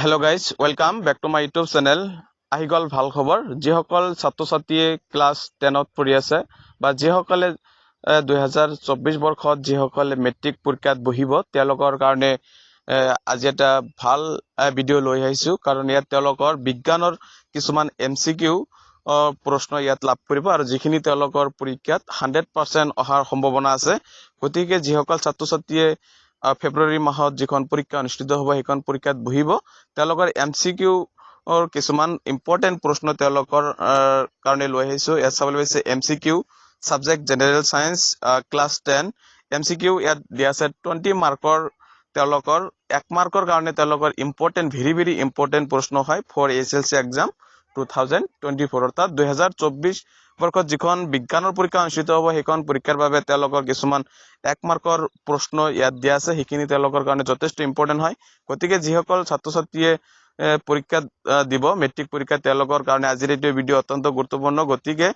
Hello guys, welcome back to my YouTube channel. আহি গল ভাল খবৰ যিসকল ছাত্ৰ ছাত্ৰীয়ে ক্লাছ 10ত পঢ়ি আছে বা যিসকলে 2024 বৰ্ষত যিসকলে মেট্ৰিক পৰীক্ষাত বহিব তেওঁলোকৰ কাৰণে আজি এটা ভাল ভিডিঅ' লৈ আহিছো কাৰণ ইয়াত তেওঁলোকৰ বিজ্ঞানৰ কিছুমান MCQ প্ৰশ্ন ইয়াত লাভ কৰিব আৰু যিখিনি তেওঁলোকৰ পৰীক্ষাত 100% অহাৰ সম্ভাৱনা আছে গতিকে যিসকল ছাত্ৰ ছাত্ৰীয়ে ফেব্ৰুৱাৰী মাহত যিখন পৰীক্ষা অনুষ্ঠিত হ'ব সেইখন পৰীক্ষাত বহিব তেওঁলোকৰ MCQ और কিছুমান ইম্পৰ্টেন্ট প্ৰশ্ন তেওঁলোকৰ কাৰণে লৈ আহিছো ইয়াত চাবলৈ হৈছে MCQ subject general science class 10 MCQ ইয়াত দিয়া আছে 20 মাৰ্কৰ তেওঁলোকৰ 1 মাৰ্কৰ কাৰণে তেওঁলোকৰ ইম্পৰ্টেন্ট ভেৰি ইম্পৰ্টেন্ট প্ৰশ্ন হয় ফৰ SSLC এক্সাম 2024 অৰ্থাৎ 2024 বৰ্ষত যিখন বিজ্ঞানৰ পৰীক্ষা অনুষ্ঠিত হ'ব সেইখন পৰীক্ষাৰ বাবে তেওঁলোকৰ কিছুমান 1 মাৰ্কৰ প্ৰশ্ন ইয়াত দিয়া আছে সেইখিনি তেওঁলোকৰ কাৰণে যথেষ্ট ইম্পৰ্টেন্ট হয় গতিকে যিসকল ছাত্ৰ ছাত্ৰীয়ে পৰীক্ষা দিব মেট্ৰিক পৰীক্ষা তেওঁলোকৰ কাৰণে আজিৰ এই ভিডিঅ অত্যন্ত গুৰুত্বপূৰ্ণ গতিকে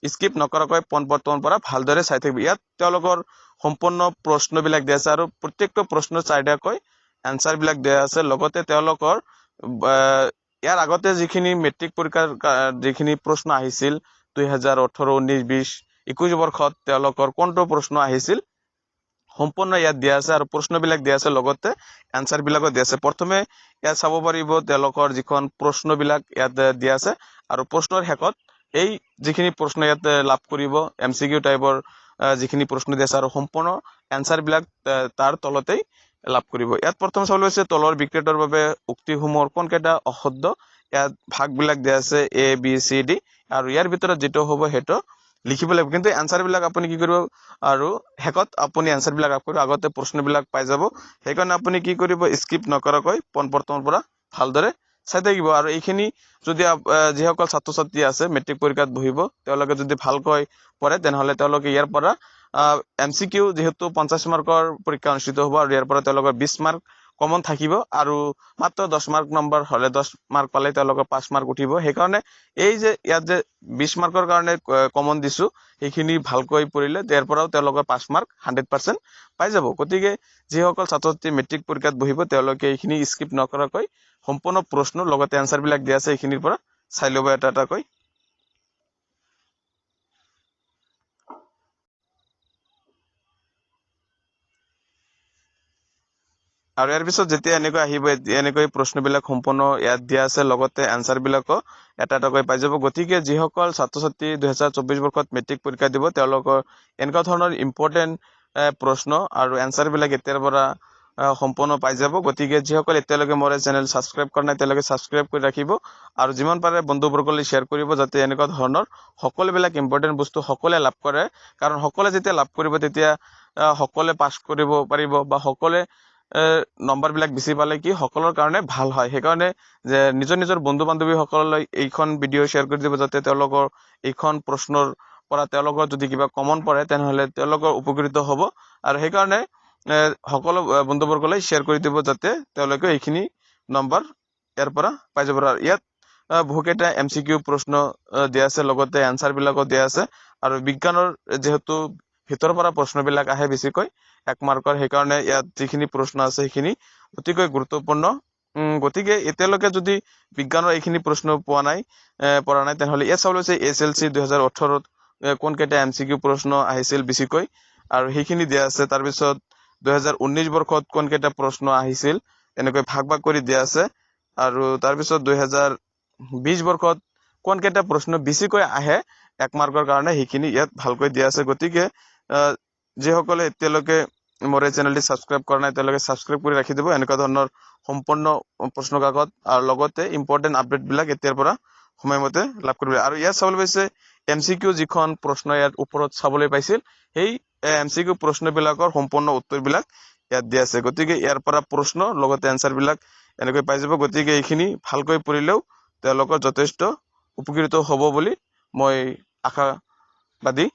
স্কিপ নকৰাকৈ পনপৰ্তন পৰা ভালদৰে চাই থাকিব ইয়াত তেওঁলোকৰ সম্পূৰ্ণ প্ৰশ্নবিলাক দিয়া আছে আৰু প্ৰত্যেকটো প্ৰশ্ন চাইডাকৈ আনসাৰ বিলাক দিয়া আছে লগতে তেওঁলোকৰ ইয়াৰ আগতে যিখিনি মেট্ৰিক পৰীক্ষাৰ যিখিনি প্ৰশ্ন আহিছিল 2018 19 20 21 বৰ্ষত তেওঁলোকৰ কোনটো প্ৰশ্ন আহিছিল সম্পূৰ্ণ ইয়াত দিয়া আছে আৰু প্ৰশ্নবিলাক দিয়া আছে লগতে আনসাৰ বিলাকো দিয়া আছে প্ৰথমে ইয়াত চাব পাৰিব তেওঁলোকৰ যিখন প্ৰশ্নবিলাক ইয়াত দিয়া আছে আৰু প্ৰশ্নৰ হেকত এই যিখিনি প্ৰশ্ন ইয়াত লাভ কৰিব MCQ টাইপৰ যিখিনি প্ৰশ্ন দিয়া আছে আৰু সম্পূৰ্ণ আনসাৰ বিলাক তাৰ তলতেই লাভ কৰিব ইয়াত প্ৰথম চাবলৈ হৈছে তলৰ বিক্ৰেতৰ বাবে উক্তিসমূহৰ কোনকেইটা অশুদ্ধ ইয়াত ভাগবিলাক দিয়া আছে A B C D আৰু ইয়াৰ ভিতৰত যেটো হ'ব হেটো লিখিব লাগিব কিন্তু আনসাৰ বিলাক আপুনি কি কৰিব আৰু হেকত আপুনি আনসাৰ বিলাক লাভ কৰিব আগতে প্ৰশ্ন বিলাক পাই যাব সেইকাৰণে আপুনি কি কৰিব স্কিপ নকৰাকৈ পনপৰ্তনৰ পৰা ভালদৰে চাই থাকিব আৰু এইখিনি যদি যিসকল ছাত্ৰ ছাত্ৰী আছে মেট্ৰিক পৰীক্ষাত বহিব তেওঁলোকে যদি ভালকৈ পঢ়ে তেনেহলে তেওঁলোকে ইয়াৰ পৰা MCQ যেহেতু 50 মাৰ্কৰ পৰীক্ষা অনুষ্ঠিত হ'ব আৰু ইয়াৰ পৰা তেওঁলোকৰ 20 মাৰ্ক কমন থাকিব আৰু মাত্ৰ 10 মাৰ্ক নম্বৰ হলে 10 মাৰ্ক পালে তেওঁলোকৰ 5 মাৰ্ক উঠিব সেইকাৰণে এই যে ইয়াত যে 20 মাৰ্কৰ কাৰণে কমন দিছো এইখিনি ভালকৈ পঢ়িলে ইয়াৰ পৰাও তেওঁলোকৰ 5 মাৰ্ক 100% পাই যাব গতিকে যিসকল ছাত্ৰ ছাত্ৰী মেট্ৰিক পৰীক্ষাত বহিব তেওঁলোকে এইখিনি স্কিপ নকৰাকৈ সম্পূৰ্ণ প্ৰশ্ন লগতে আনসাৰ বিলাক দিয়া আছে এইখিনিৰ পৰা চাই লব এটাকৈ আৰু ইয়াৰ পিছত যেতিয়া এনেকৈ আহিব এনেকৈ প্ৰশ্নবিলাক সম্পূৰ্ণ ইয়াত দিয়া আছে লগতে আনসাৰ বিলাকো এটাকৈ পাই যাব গতিকে যিসকল ছাত্ৰ ছাত্ৰী 2024 বৰ্ষত মেট্ৰিক পৰীক্ষা দিব তেওঁলোকৰ এনেকুৱা ধৰণৰ ইম্পৰ্টেন্ট প্ৰশ্ন আৰু আনসাৰ বিলাক এতিয়াৰ পৰা সম্পূৰ্ণ পাই যাব গতিকে যিসকল এতিয়ালৈকে মোৰ চেনেল সাবস্ক্ৰাইব কৰা নাই তেওঁলোকে সাবস্ক্ৰাইব কৰি ৰাখিব আৰু যিমান পাৰে বন্ধুবৰ্গলৈ শ্বেয়াৰ কৰিব যাতে এনেকুৱা ধৰণৰ সকলোবিলাক ইম্পৰ্টেন্ট বস্তু সকলোৱে লাভ কৰে কাৰণ সকলোৱে যেতিয়া লাভ কৰিব তেতিয়া সকলোৱে পাছ কৰিব পাৰিব বা সকলোৱে নম্বৰ বিলাক বেছি পালে কি সকলৰ কাৰণে ভাল হয় সেইকাৰণে যে নিজৰ বন্ধু বান্ধৱী সকললৈ এইখন ভিডিঅ শ্বেয়াৰ কৰি দিব যাতে তেওঁলোকৰ এইখন প্ৰশ্নৰ পৰা তেওঁলোকৰ যদি কিবা কমন পৰে তেনেহলে তেওঁলোকৰ উপকৃত হ'ব আৰু সেইকাৰণে সকলো বন্ধুবৰ্গলৈ শ্বেয়াৰ কৰি দিব যাতে তেওঁলোকে এইখিনি নম্বৰ ইয়াৰ পৰা পাই যাব আৰু ইয়াত বহুকেইটা MCQ প্ৰশ্ন দিয়া আছে লগতে আনসাৰ বিলাকো দিয়া আছে আৰু বিজ্ঞানৰ যেহেতু ভিতৰৰ পৰা প্ৰশ্নবিলাক আহে বেছিকৈ 1 মাৰ্কৰ সেইকাৰণে ইয়াত যিখিনি প্ৰশ্ন আছে সেইখিনি অতিকৈ গুৰুত্বপূৰ্ণ গতিকে এতিয়ালৈকে যদি বিজ্ঞানৰ এইখিনি প্ৰশ্ন পোৱা নাই পৰা নাই তেনেহলে ইয়াত চাবলৈ আছে SSLC 2018 ত কোনকেইটা MCQ প্ৰশ্ন আহিছিল বেছিকৈ আৰু সেইখিনি দিয়া আছে তাৰ পিছত 2019 বৰ্ষত কোনকেইটা প্ৰশ্ন আহিছিল এনেকৈ ভাগ কৰি দিয়া আছে আৰু তাৰ পিছত 2020 বৰ্ষত কোনকেইটা প্ৰশ্ন বেছিকৈ আহে 1 মাৰ্কৰ কাৰণে সেইখিনি ইয়াত ভালকৈ দিয়া আছে গতিকে যিসকলে এতিয়ালৈকে মোৰ চেনেলটি সাবস্ক্ৰাইব কৰা নাই তেওঁলোকে সাবস্ক্ৰাইব কৰি ৰাখি দিব এনেকুৱা ধৰণৰ সম্পূৰ্ণ প্ৰশ্ন কাকত আৰু লগতে ইম্পৰ্টেন্ট আপডেট বিলাক এতিয়াৰ পৰা সময়মতে লাভ কৰিব আৰু ইয়াত চাবলৈ পাইছে MCQ যিখন প্ৰশ্ন ইয়াত ওপৰত চাবলৈ পাইছিল সেই MCQ প্ৰশ্নবিলাকৰ সম্পূৰ্ণ উত্তৰবিলাক ইয়াত দিয়া আছে গতিকে ইয়াৰ পৰা প্ৰশ্ন লগতে আনসাৰ বিলাক এনেকৈ পাই যাব গতিকে এইখিনি ভালকৈ পঢ়িলেও তেওঁলোকৰ যথেষ্ট উপকৃত হ'ব বুলি মই আশাবাদী